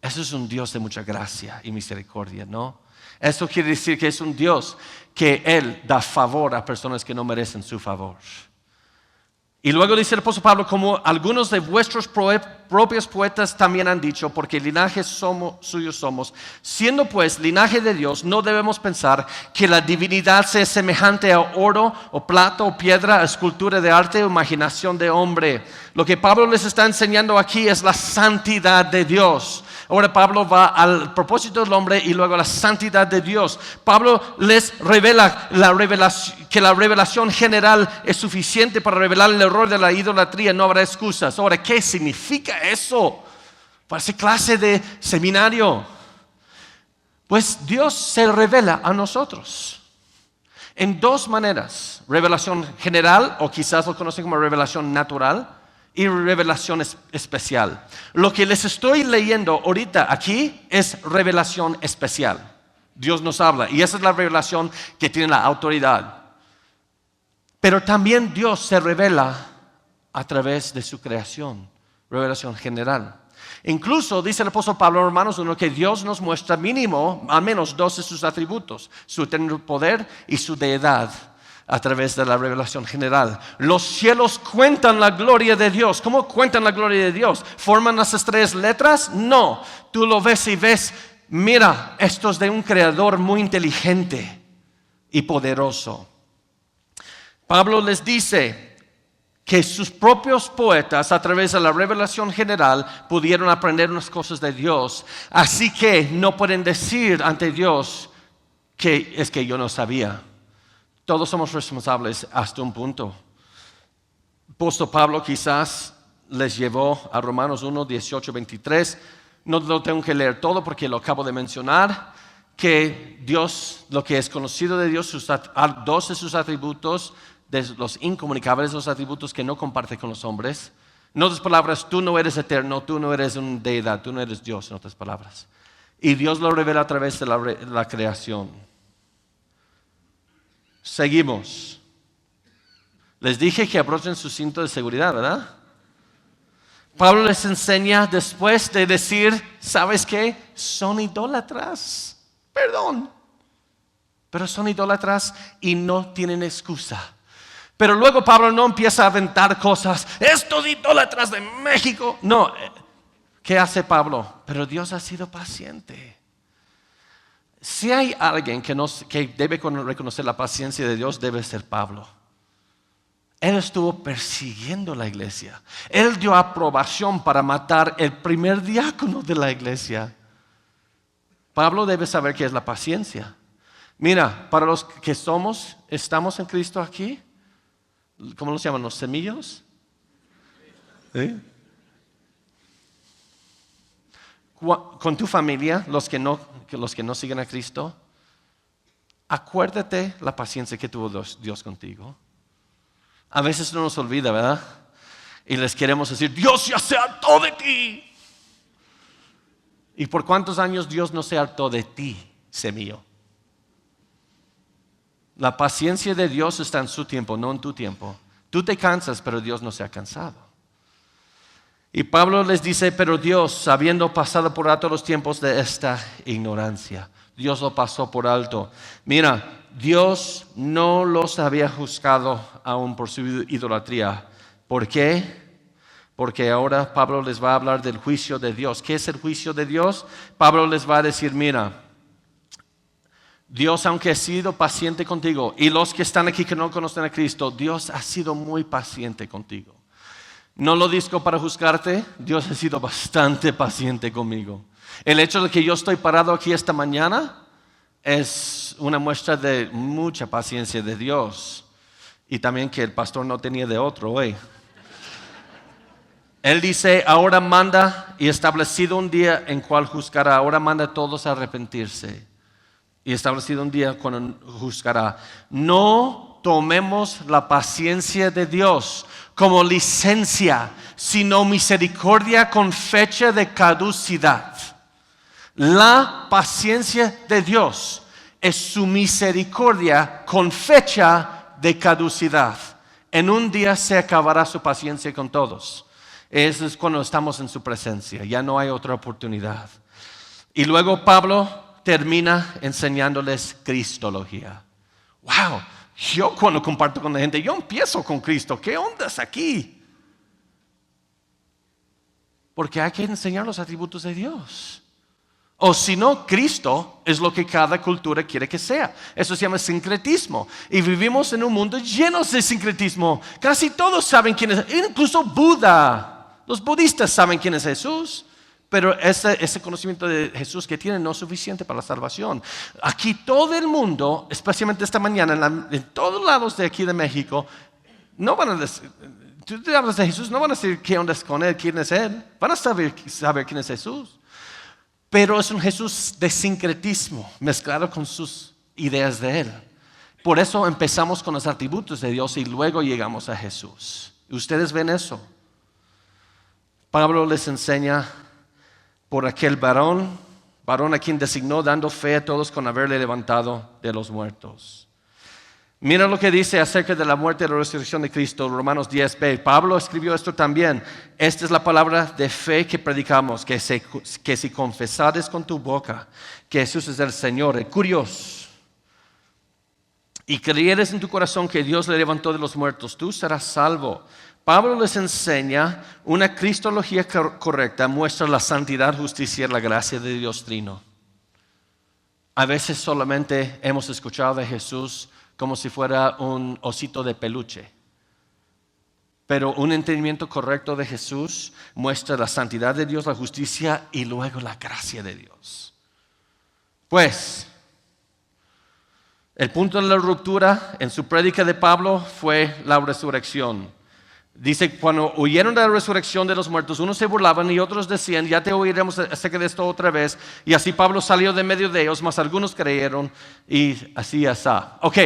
Eso es un Dios de mucha gracia y misericordia, ¿no? Eso quiere decir que es un Dios que Él da favor a personas que no merecen su favor. Y luego dice el apóstol Pablo, como algunos de vuestros propios poetas también han dicho, porque linaje suyos somos. Siendo pues linaje de Dios, no debemos pensar que la divinidad sea semejante a oro o plata o piedra, escultura de arte o imaginación de hombre. Lo que Pablo les está enseñando aquí es la santidad de Dios. Ahora Pablo va al propósito del hombre y luego a la santidad de Dios. Pablo les revela que la revelación general es suficiente para revelar el error de la idolatría, no habrá excusas. Ahora, ¿qué significa eso? Parece clase de seminario. Pues Dios se revela a nosotros en dos maneras: revelación general, o quizás lo conocen como revelación natural, y revelación especial. Lo que les estoy leyendo ahorita aquí es revelación especial. Dios nos habla y esa es la revelación que tiene la autoridad. Pero también Dios se revela a través de su creación, revelación general. Incluso dice el apóstol Pablo en Romanos 1 que Dios nos muestra mínimo al menos dos de sus atributos: su eterno poder y su deidad, a través de la revelación general. Los cielos cuentan la gloria de Dios. ¿Cómo cuentan la gloria de Dios? ¿Forman las estrellas letras? No. Tú lo ves y ves, mira, esto es de un creador muy inteligente y poderoso. Pablo les dice que sus propios poetas, a través de la revelación general, pudieron aprender unas cosas de Dios. Así que no pueden decir ante Dios que es que yo no sabía. Todos somos responsables hasta un punto. El apóstol Pablo quizás les llevó a Romanos 1, 18, 23. No lo tengo que leer todo porque lo acabo de mencionar. Que Dios, lo que es conocido de Dios, dos de sus atributos, de los incomunicables, los atributos que no comparte con los hombres. En otras palabras, tú no eres eterno, tú no eres una deidad, tú no eres Dios, en otras palabras. Y Dios lo revela a través de la creación. Seguimos. Les dije que abrochen su cinto de seguridad, ¿verdad? Pablo les enseña después de decir, ¿sabes qué? Son idólatras. Perdón. Pero son idólatras y no tienen excusa. Pero luego Pablo no empieza a aventar cosas. Estos idólatras de México. No. ¿Qué hace Pablo? Pero Dios ha sido paciente. Si hay alguien que debe reconocer la paciencia de Dios, debe ser Pablo. Él estuvo persiguiendo la iglesia. Él dio aprobación para matar el primer diácono de la iglesia. Pablo debe saber qué es la paciencia. Mira, para los que estamos en Cristo aquí, ¿cómo los llaman? ¿Los semillos? ¿Sí? Con tu familia, los que no siguen a Cristo, acuérdate la paciencia que tuvo Dios contigo. A veces no nos olvida, ¿verdad? Y les queremos decir, Dios ya se hartó de ti. ¿Y por cuántos años Dios no se hartó de ti, semillo? La paciencia de Dios está en su tiempo, no en tu tiempo. Tú te cansas, pero Dios no se ha cansado. Y Pablo les dice, pero Dios, habiendo pasado por alto los tiempos de esta ignorancia, Dios lo pasó por alto. Mira, Dios no los había juzgado aún por su idolatría. ¿Por qué? Porque ahora Pablo les va a hablar del juicio de Dios. ¿Qué es el juicio de Dios? Pablo les va a decir, mira, Dios, aunque ha sido paciente contigo, y los que están aquí que no conocen a Cristo, Dios ha sido muy paciente contigo. No lo digo para juzgarte, Dios ha sido bastante paciente conmigo. El hecho de que yo estoy parado aquí esta mañana es una muestra de mucha paciencia de Dios. Y también que el pastor no tenía de otro hoy. Él dice, ahora manda y establecido un día en cual juzgará. Ahora manda a todos a arrepentirse. Y establecido un día cuando juzgará. No tomemos la paciencia de Dios como licencia, sino misericordia con fecha de caducidad. La paciencia de Dios es su misericordia con fecha de caducidad. En un día se acabará su paciencia con todos. Eso es cuando estamos en su presencia, ya no hay otra oportunidad. Y luego Pablo termina enseñándoles cristología. ¡Wow! Yo cuando comparto con la gente, yo empiezo con Cristo. ¿Qué onda es aquí? Porque hay que enseñar los atributos de Dios. O si no, Cristo es lo que cada cultura quiere que sea. Eso se llama sincretismo. Y vivimos en un mundo lleno de sincretismo. Casi todos saben quién es, incluso Buda. Los budistas saben quién es Jesús. Pero ese conocimiento de Jesús que tienen no es suficiente para la salvación. Aquí todo el mundo, especialmente esta mañana, en todos lados de aquí de México, no van a decir, tú te hablas de Jesús, no van a decir qué onda es con Él, quién es Él. Van a saber quién es Jesús. Pero es un Jesús de sincretismo, mezclado con sus ideas de Él. Por eso empezamos con los atributos de Dios y luego llegamos a Jesús. ¿Ustedes ven eso? Pablo les enseña por aquel varón a quien designó dando fe a todos con haberle levantado de los muertos. Mira lo que dice acerca de la muerte y la resurrección de Cristo, Romanos 10b. Pablo escribió esto también. Esta es la palabra de fe que predicamos, que si confesares con tu boca que Jesús es el Señor, el Kurios, y creyeres en tu corazón que Dios le levantó de los muertos, tú serás salvo. Pablo les enseña una cristología correcta, muestra la santidad, justicia y la gracia de Dios Trino. A veces solamente hemos escuchado de Jesús como si fuera un osito de peluche. Pero un entendimiento correcto de Jesús muestra la santidad de Dios, la justicia y luego la gracia de Dios. Pues, el punto de la ruptura en su prédica de Pablo fue la resurrección. Dice, cuando oyeron de la resurrección de los muertos, unos se burlaban y otros decían, ya te oiremos acerca de esto otra vez. Y así Pablo salió de medio de ellos, mas algunos creyeron y así. Ok,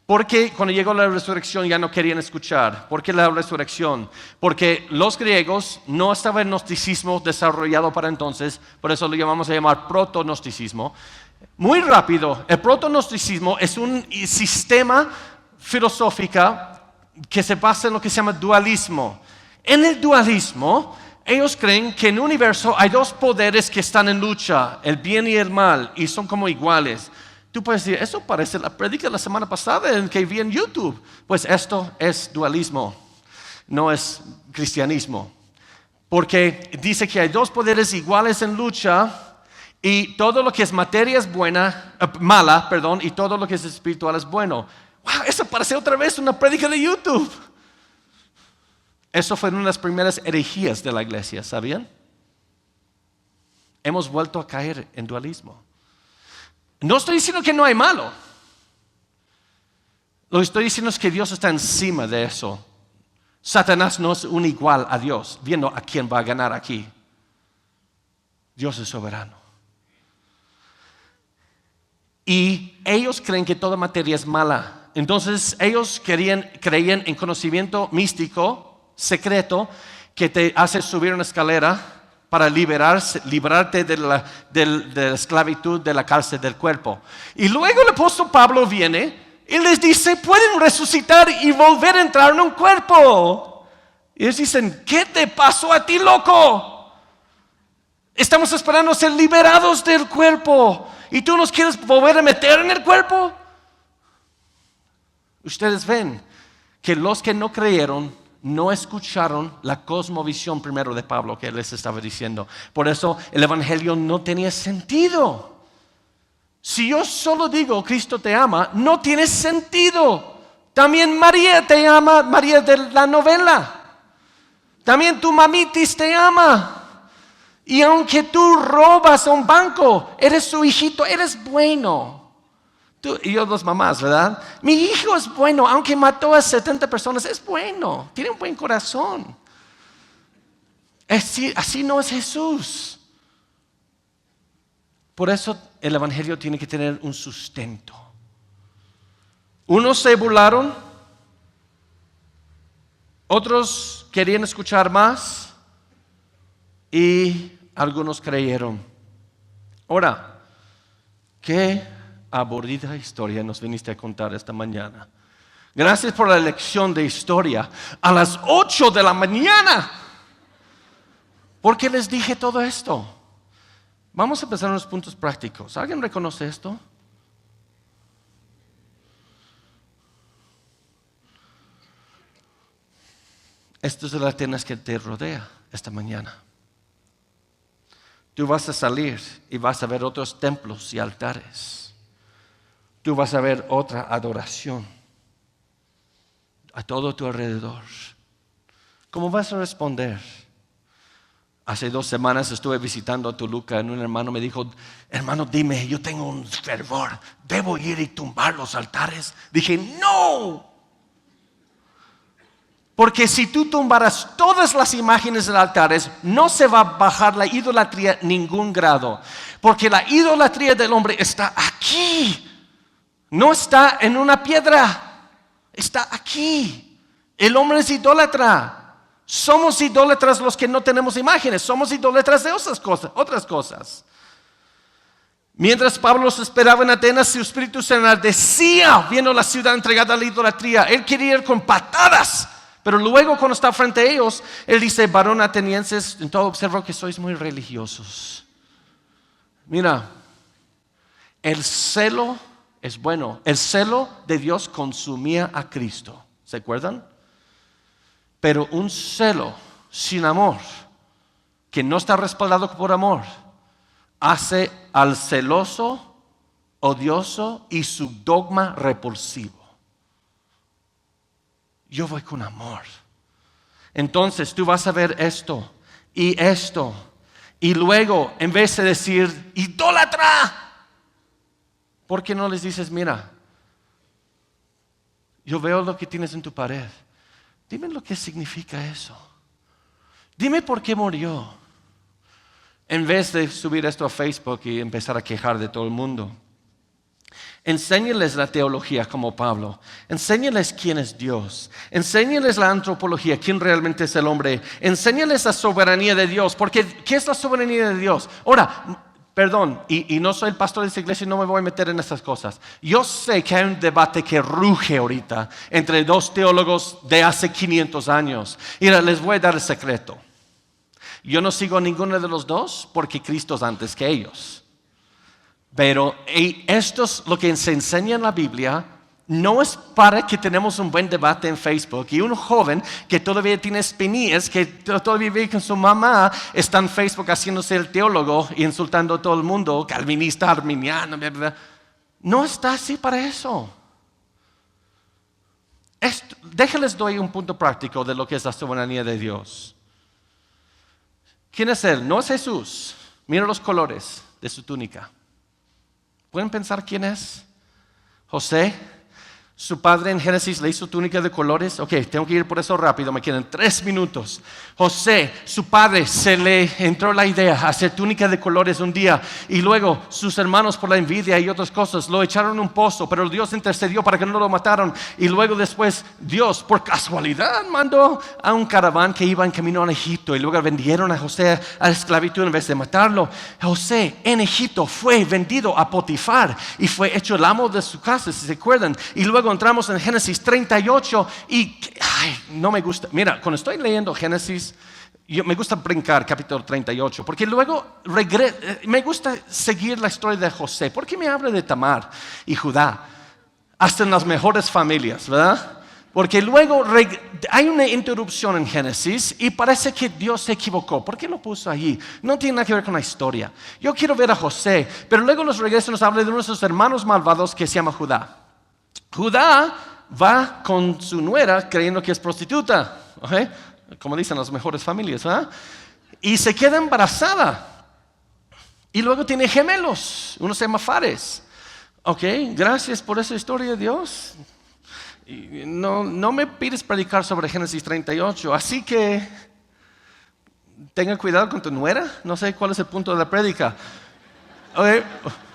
porque cuando llegó la resurrección ya no querían escuchar. ¿Por qué la resurrección? Porque los griegos no estaba el gnosticismo desarrollado para entonces, por eso lo llamamos a llamar proto-gnosticismo. Muy rápido, el proto-gnosticismo es un sistema filosófico que se basa en lo que se llama dualismo. En el dualismo, ellos creen que en el universo hay dos poderes que están en lucha, el bien y el mal, y son como iguales. Tú puedes decir, eso parece la prédica de la semana pasada en que vi en YouTube. Pues esto es dualismo, no es cristianismo. Porque dice que hay dos poderes iguales en lucha y todo lo que es materia es mala, y todo lo que es espiritual es bueno. Wow, eso parece otra vez una prédica de YouTube. Eso fue una de las primeras herejías de la iglesia, ¿sabían? Hemos vuelto a caer en dualismo. No estoy diciendo que no hay malo. Lo que estoy diciendo es que Dios está encima de eso. Satanás no es un igual a Dios, viendo a quién va a ganar aquí. Dios es soberano. Y ellos creen que toda materia es mala. Entonces ellos creían en conocimiento místico, secreto, que te hace subir una escalera para liberarte de la esclavitud de la cárcel del cuerpo. Y luego el apóstol Pablo viene y les dice, pueden resucitar y volver a entrar en un cuerpo. Y ellos dicen, ¿qué te pasó a ti, loco? Estamos esperando ser liberados del cuerpo y tú nos quieres volver a meter en el cuerpo. Ustedes ven que los que no creyeron no escucharon la cosmovisión primero de Pablo que les estaba diciendo. Por eso el evangelio no tenía sentido. Si yo solo digo Cristo te ama, no tiene sentido. También María te ama, María de la novela. También tu mamitis te ama. Y aunque tú robas a un banco, eres su hijito, eres bueno. Tú y yo, dos mamás, ¿verdad? Mi hijo es bueno, aunque mató a 70 personas, es bueno, tiene un buen corazón. Así no es Jesús. Por eso el evangelio tiene que tener un sustento. Unos se burlaron, otros querían escuchar más y algunos creyeron. Ahora, ¿qué aburrida historia nos viniste a contar esta mañana? Gracias por la lección de historia a las 8 de la mañana. ¿Por qué les dije todo esto? Vamos a empezar unos puntos prácticos. ¿Alguien reconoce esto? Esto es la Atenas que te rodea esta mañana. Tú vas a salir y vas a ver otros templos y altares. Tú vas a ver otra adoración a todo tu alrededor. ¿Cómo vas a responder? Hace 2 semanas estuve visitando a Toluca y un hermano me dijo, hermano, dime, yo tengo un fervor, ¿debo ir y tumbar los altares? Dije, no. Porque si tú tumbaras todas las imágenes de los altares, no se va a bajar la idolatría a ningún grado. Porque la idolatría del hombre está aquí. No está en una piedra. Está aquí. El hombre es idólatra. Somos idólatras los que no tenemos imágenes. Somos idólatras de otras cosas. Mientras Pablo los esperaba en Atenas, su espíritu se enardecía viendo la ciudad entregada a la idolatría. Él quería ir con patadas. Pero luego cuando está frente a ellos, él dice, varón atenienses, en todo observo que sois muy religiosos. Mira, el celo es bueno. El celo de Dios consumía a Cristo. ¿Se acuerdan? Pero un celo sin amor, que no está respaldado por amor, hace al celoso, odioso y su dogma repulsivo. Yo voy con amor. Entonces tú vas a ver esto y esto. Y luego, en vez de decir, idólatra, ¿por qué no les dices, mira, yo veo lo que tienes en tu pared. Dime lo que significa eso. Dime por qué murió. En vez de subir esto a Facebook y empezar a quejar de todo el mundo. Enséñales la teología como Pablo. Enséñales quién es Dios. Enséñales la antropología, quién realmente es el hombre. Enséñales la soberanía de Dios. Porque, ¿qué es la soberanía de Dios? Ahora, perdón, y no soy el pastor de esta iglesia y no me voy a meter en estas cosas. Yo sé que hay un debate que ruge ahorita entre 2 teólogos de hace 500 años. Mira, les voy a dar el secreto. Yo no sigo a ninguno de los dos porque Cristo es antes que ellos. Pero esto es lo que se enseña en la Biblia. No es para que tenemos un buen debate en Facebook. Y un joven que todavía tiene espinillas, que todavía vive con su mamá, está en Facebook haciéndose el teólogo y insultando a todo el mundo, calvinista, arminiano, bla, bla. No está así para eso. Déjenles doy un punto práctico de lo que es la soberanía de Dios. ¿Quién es Él? No es Jesús. Mira los colores de su túnica. ¿Pueden pensar quién es? José, su padre en Génesis le hizo túnica de colores. Ok, tengo que ir por eso rápido, me quedan 3 minutos. José, su padre, se le entró la idea de hacer túnica de colores un día. Y luego sus hermanos por la envidia y otras cosas lo echaron en un pozo. Pero Dios intercedió para que no lo mataran. Y luego después Dios, por casualidad, mandó a un caraván que iba en camino a Egipto. Y luego vendieron a José a la esclavitud en vez de matarlo. José en Egipto fue vendido a Potifar y fue hecho el amo de su casa, si se acuerdan. Y luego entramos en Génesis 38 y no me gusta. Mira, cuando estoy leyendo Génesis, me gusta brincar capítulo 38, porque luego me gusta seguir la historia de José, porque me habla de Tamar y Judá, hasta en las mejores familias, ¿verdad? Porque luego hay una interrupción en Génesis y parece que Dios se equivocó. ¿Por qué lo puso allí? No tiene nada que ver con la historia. Yo quiero ver a José, pero luego los regresos nos habla de uno de sus hermanos malvados que se llama Judá. Judá va con su nuera creyendo que es prostituta, ¿okay? Como dicen las mejores familias, ¿verdad? Y se queda embarazada. Y luego tiene gemelos, uno se llama Fares. Ok, gracias por esa historia, Dios. No me pides predicar sobre Génesis 38, así que tenga cuidado con tu nuera. No sé cuál es el punto de la prédica. Okay,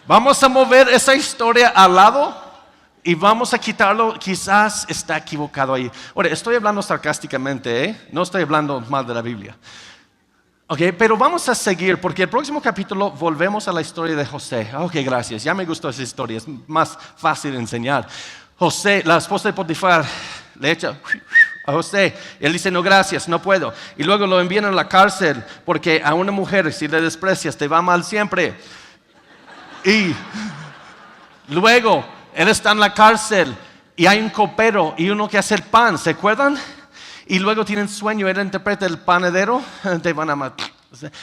vamos a mover esa historia al lado. Y vamos a quitarlo, quizás está equivocado ahí. Ahora, estoy hablando sarcásticamente, no estoy hablando mal de la Biblia. Ok, pero vamos a seguir, porque el próximo capítulo volvemos a la historia de José. Ok, gracias, ya me gustó esa historia, es más fácil de enseñar. José, la esposa de Potifar, le echa a José. Él dice, no, gracias, no puedo. Y luego lo envían a la cárcel, porque a una mujer, si le desprecias, te va mal siempre. Y luego él está en la cárcel y hay un copero y uno que hace el pan, ¿se acuerdan? Y luego tienen sueño, él interpreta el panadero, te van a matar.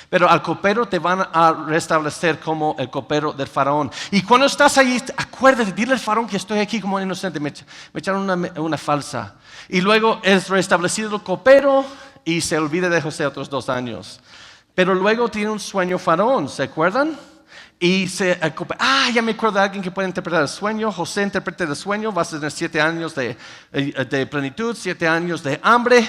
Pero al copero te van a restablecer como el copero del faraón. Y cuando estás ahí, acuérdate, dile al faraón que estoy aquí como inocente. Me echaron una falsa. Y luego es restablecido el copero y se olvida de José otros 2 años. Pero luego tiene un sueño faraón, ¿se acuerdan? Y ya me acuerdo de alguien que puede interpretar el sueño. José interpreta el sueño, vas a tener 7 años de plenitud, 7 años de hambre.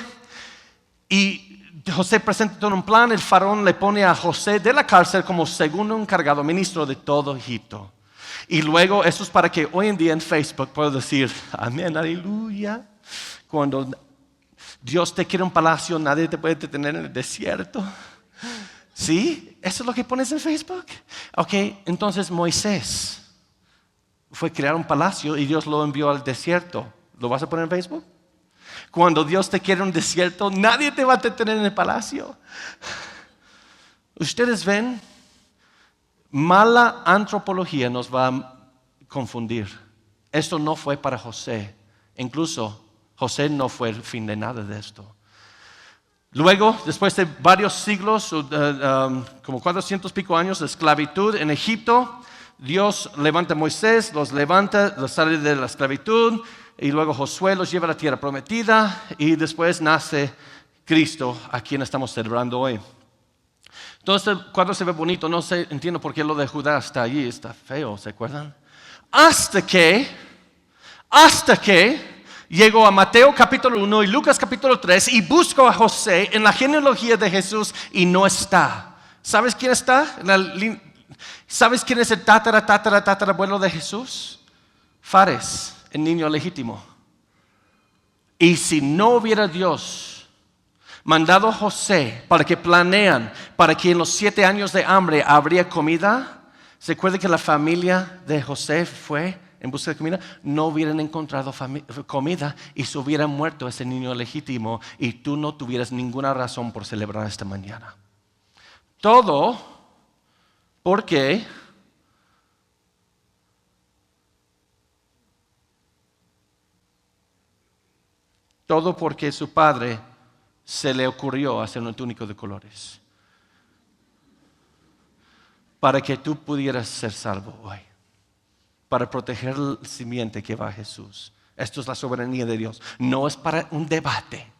Y José presenta todo un plan, el faraón le pone a José de la cárcel como segundo encargado ministro de todo Egipto. Y luego, eso es para que hoy en día en Facebook pueda decir, amén, aleluya. Cuando Dios te quiere un palacio, nadie te puede detener en el desierto. ¿Sí? ¿Eso es lo que pones en Facebook? Ok, entonces Moisés fue a crear un palacio y Dios lo envió al desierto. ¿Lo vas a poner en Facebook? Cuando Dios te quiere en un desierto, nadie te va a detener en el palacio. Ustedes ven, mala antropología nos va a confundir. Esto no fue para José. Incluso José no fue el fin de nada de esto. Luego, después de varios siglos, como 400 pico años de esclavitud en Egipto, Dios levanta a Moisés, los levanta, los sale de la esclavitud, y luego Josué los lleva a la tierra prometida, y después nace Cristo, a quien estamos celebrando hoy. Todo este cuadro se ve bonito, no sé, entiendo por qué lo de Judá está allí, está feo, ¿se acuerdan? Hasta que llego a Mateo capítulo 1 y Lucas capítulo 3 y busco a José en la genealogía de Jesús y no está. ¿Sabes quién está? ¿Sabes quién es el tatarabuelo de Jesús? Fares, el niño legítimo. Y si no hubiera Dios mandado a José para que planean, para que en los 7 años de hambre habría comida, ¿se acuerda que la familia de José fue en busca de comida? No hubieran encontrado comida y se hubiera muerto ese niño legítimo y tú no tuvieras ninguna razón por celebrar esta mañana. Todo porque su padre se le ocurrió hacer un túnico de colores para que tú pudieras ser salvo hoy, para proteger la simiente que va a Jesús. Esto es la soberanía de Dios. No es para un debate,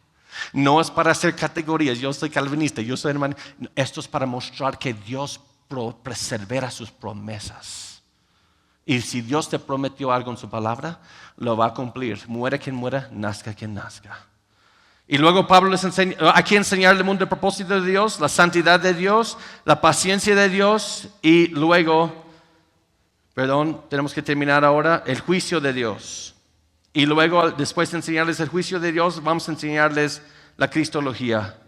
no es para hacer categorías. Yo soy calvinista, yo soy hermano. Esto es para mostrar que Dios persevera sus promesas. Y si Dios te prometió algo en su palabra, lo va a cumplir. Muera quien muera, nazca quien nazca. Y luego Pablo les enseña, aquí enseñar al mundo el propósito de Dios, la santidad de Dios, la paciencia de Dios y luego, tenemos que terminar ahora, el juicio de Dios. Y luego, después de enseñarles el juicio de Dios, vamos a enseñarles la cristología,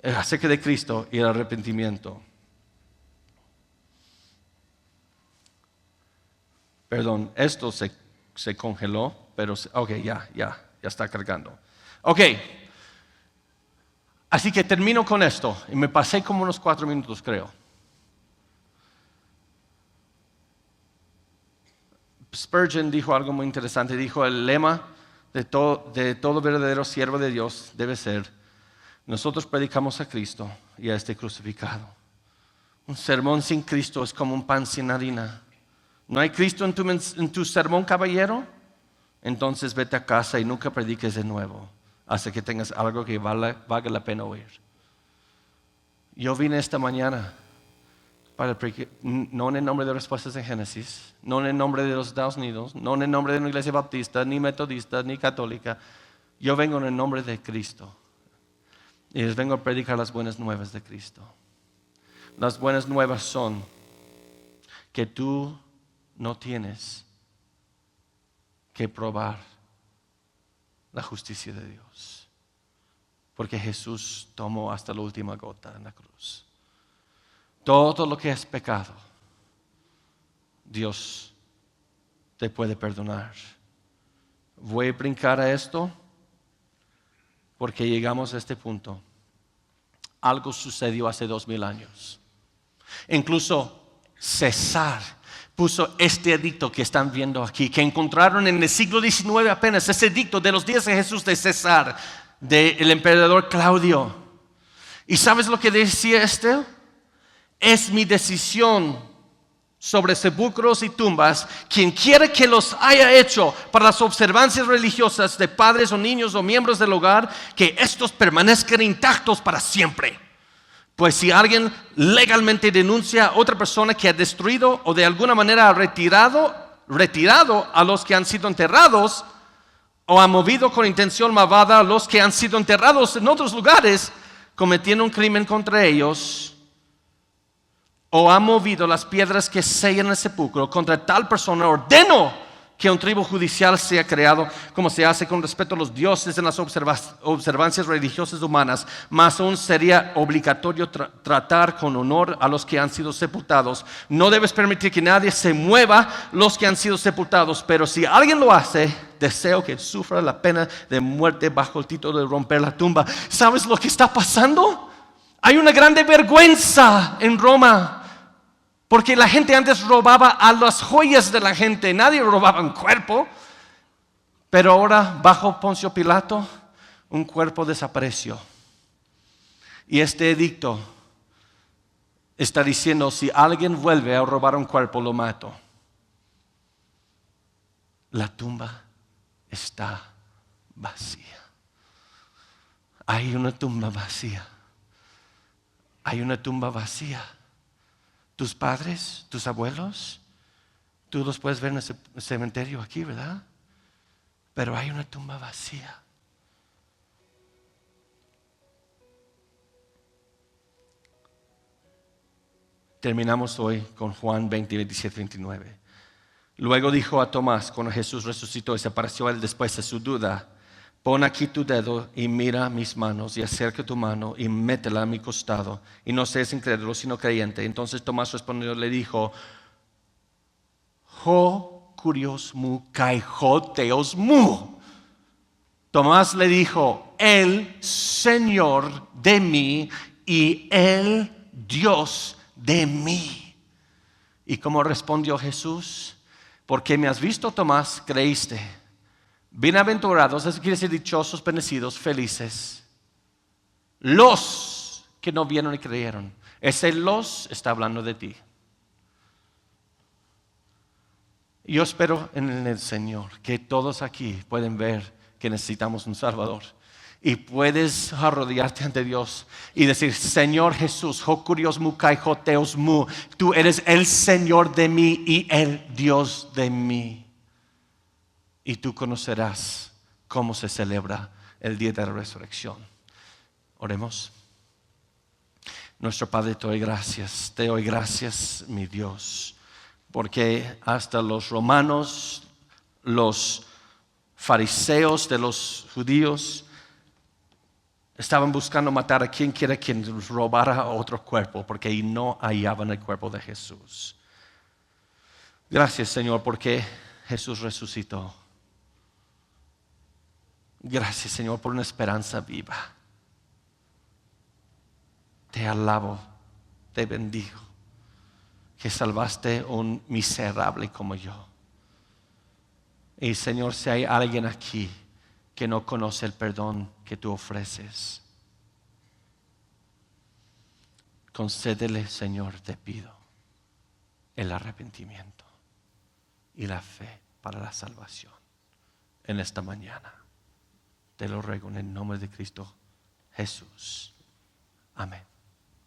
acerca de Cristo y el arrepentimiento. Esto se congeló, pero ya está cargando. Así que termino con esto, y me pasé como unos 4 minutos, creo. Spurgeon dijo algo muy interesante, dijo el lema de todo verdadero siervo de Dios debe ser: nosotros predicamos a Cristo y a este crucificado. Un sermón sin Cristo es como un pan sin harina. ¿No hay Cristo en tu sermón, caballero? Entonces vete a casa y nunca prediques de nuevo hasta que tengas algo que valga la pena oír. Yo vine esta mañana para predicar, no en el nombre de Respuestas en Génesis, no en el nombre de los Estados Unidos, no en el nombre de una iglesia baptista, ni metodista, ni católica. Yo vengo en el nombre de Cristo y les vengo a predicar las buenas nuevas de Cristo. Las buenas nuevas son que tú no tienes que probar la justicia de Dios, porque Jesús tomó hasta la última gota en la cruz. Todo lo que es pecado, Dios te puede perdonar. Voy a brincar a esto porque llegamos a este punto. Algo sucedió hace 2000 años. Incluso César puso este edicto que están viendo aquí, que encontraron en el siglo XIX apenas, ese edicto de los días de Jesús de César. del emperador Claudio. ¿Y sabes lo que decía este? Es mi decisión sobre sepulcros y tumbas. Quien quiera que los haya hecho para las observancias religiosas de padres o niños o miembros del hogar, que estos permanezcan intactos para siempre. Pues si alguien legalmente denuncia a otra persona que ha destruido o de alguna manera ha retirado a los que han sido enterrados, o ha movido con intención malvada a los que han sido enterrados en otros lugares, cometiendo un crimen contra ellos, o ha movido las piedras que sellan el sepulcro contra tal persona, ordeno que un tribu judicial sea creado, como se hace con respecto a los dioses en las observancias religiosas humanas. Más aún sería obligatorio tratar con honor a los que han sido sepultados. No debes permitir que nadie se mueva los que han sido sepultados, pero si alguien lo hace, deseo que sufra la pena de muerte bajo el título de romper la tumba. ¿Sabes lo que está pasando? Hay una grande vergüenza en Roma. Porque la gente antes robaba a las joyas de la gente, nadie robaba un cuerpo. Pero ahora, bajo Poncio Pilato, un cuerpo desapareció. Y este edicto está diciendo, si alguien vuelve a robar un cuerpo, lo mato. La tumba está vacía. Hay una tumba vacía. Hay una tumba vacía. Tus padres, tus abuelos, tú los puedes ver en el cementerio aquí, ¿verdad? Pero hay una tumba vacía. Terminamos hoy con Juan 20, 27, 29. Luego dijo a Tomás, cuando Jesús resucitó y se apareció a él después de su duda: pon aquí tu dedo y mira mis manos, y acerca tu mano y métela a mi costado, y no seas incrédulo sino creyente. Entonces Tomás respondió y le dijo: ho kurios mu kai ho theos mu. Tomás le dijo: el Señor de mí y el Dios de mí. ¿Y cómo respondió Jesús? Porque me has visto, Tomás, creíste. Bienaventurados, eso quiere decir dichosos, bendecidos, felices, los que no vieron y creyeron. Ese los está hablando de ti. Yo espero en el Señor que todos aquí pueden ver que necesitamos un Salvador. Y puedes arrodillarte ante Dios y decir: Señor Jesús, ho kurios mu kai ho theos mu. Tú eres el Señor de mí y el Dios de mí. Y tú conocerás cómo se celebra el día de la resurrección. Oremos. Nuestro Padre, te doy gracias, mi Dios, porque hasta los romanos, los fariseos de los judíos, estaban buscando matar a quien quiera quien robara otro cuerpo, porque ahí no hallaban el cuerpo de Jesús. Gracias, Señor, porque Jesús resucitó. Gracias, Señor, por una esperanza viva. Te alabo, te bendigo, que salvaste a un miserable como yo. Y Señor, si hay alguien aquí que no conoce el perdón que tú ofreces, concédele, Señor, te pido, el arrepentimiento y la fe para la salvación en esta mañana. Te lo ruego en el nombre de Cristo Jesús. Amén.